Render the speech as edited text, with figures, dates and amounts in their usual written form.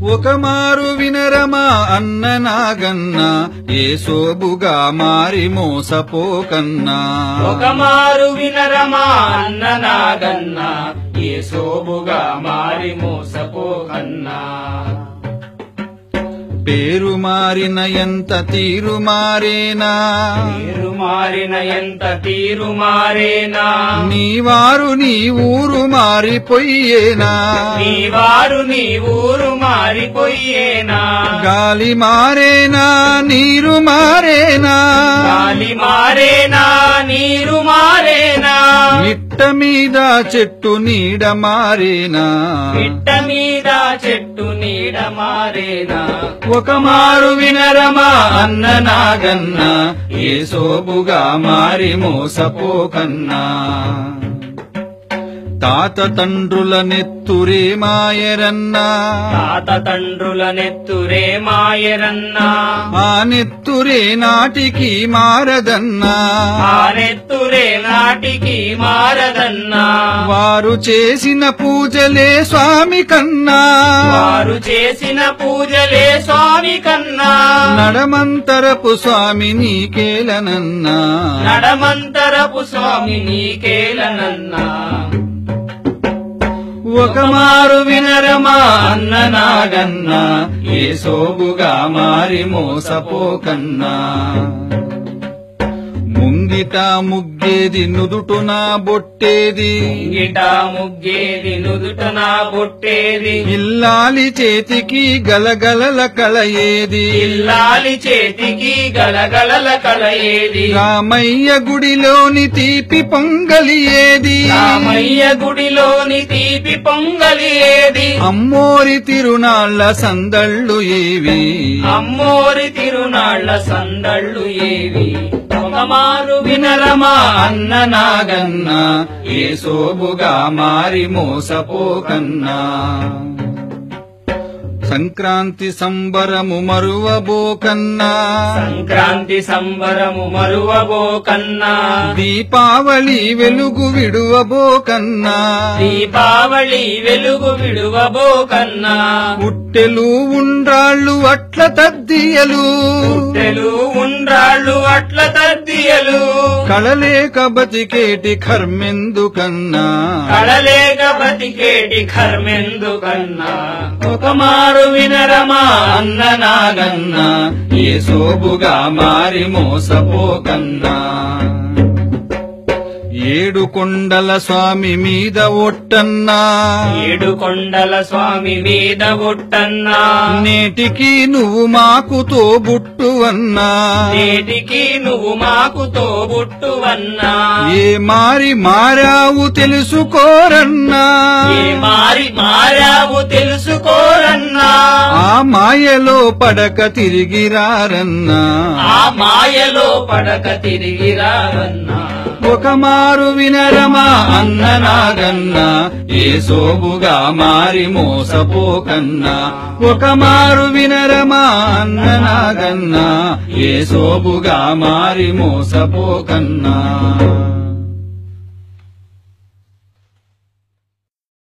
ఒకమారు వినరమా అన్న నాగన్నా ఏ సోబుగా మారి మోసపోకన్నా ఒకమారు వినరమా అన్న నాగన్నా ఏ సోబుగా మారి మోసపోకన్నా పేరు మారిన ఎంత తీరు మారేనా తీరు మారిన ఎంత తీరు మారేనా నీవారు నీ ఊరు మారిపోయేనా నీవారు నీ ఊరు మారిపోయేనా గాలి మారేనా నీరు మారేనా గాలి మారేనా నీరు మారేనా మిట్ట మీద చెట్టు నీడ మారేనా పిట్ట మీద చెట్టు నీడ మారేనా ఒకమారు వినరమా అన్న నాగన్నా ఏ సోబుగా మారి మోసపోకన్నా తాత తండ్రుల నెత్తురే మాయరన్నా తాత తండ్రుల నెత్తురే మాయరన్నా ఆ నెత్తురే నాటికి మారదన్నా ఆ నెత్తురే నాటికి మారదన్నా వారు చేసిన పూజలే స్వామి కన్నా వారు చేసిన పూజలే స్వామి కన్నా నడమంతరపు స్వామి నీకేలనన్నా నడమంతరపు స్వామి నీకేలనన్నా ఒకమారు వినరమా అన్న నాగన్నా ఏ సోబుగా మారి మోసపోకన్నా ముంగిట ముగ్గేది నుదుటున బొట్టేది గిట ముగ్గేది నుదుటన బొట్టేది ఇల్లాలి చేతికి గలగలల కళయేది ఇల్లాలి చేతికి గలగలల కలయేది రామయ్య గుడిలోని తీపి పొంగలి ఏది రామయ్య గుడిలోని తీపి పొంగలి ఏది అమ్మోరి తిరునాళ్ల సందళ్ళు ఏవి అమ్మోరి తిరునాళ్ల సందళ్ళు ఏవి ఒకమారు వినరమా అన్న నాగన్నా ఏ సోబుగా మారి మోసపోకన్నా సంక్రాంతి సంబరము మరువబోకన్నా సంక్రాంతి సంబరము మరువబోకన్నా దీపావళి వెలుగు విడువబోకన్నా దీపావళి వెలుగు విడువబోకన్నా పుట్టెలు ఉండ్రాళ్ళు అట్ల తద్దియలు పుట్టెలు ఉండ్రాళ్ళు అట్ల తద్దియలు కళలేక బతికేటి కర్మెందుకన్నా కళలేక బతికేటి కర్మెందుకన్నా ఒకమారు వినరమా అన్న నాగన్నా ఏ సోబుగా మారి మోసపోకన్నా ఏడు కొండల స్వామి మీద ఒట్టన్నా ఏడు కొండల స్వామి మీద ఒట్టన్నా నేటికి నువ్వు మాకు తోబుట్టువన్నా నేటికి నువ్వు మాకు తోబుట్టువన్నా ఏ మారి మారావు తెలుసుకోరన్నా ఏ మారి మారావు తెలుసుకోరన్నా ఆ మాయలో పడక తిరిగిరారన్నా ఆ మాయలో పడక తిరిగిరారన్నా ఒకమారు వినరమా అన్న నాగన్నా ఏ సోబుగా మారి మోసపోకన్నా ఒకమారు వినరమా అన్న నాగన్నా ఏ సోబుగా మారి మోసపోకన్నా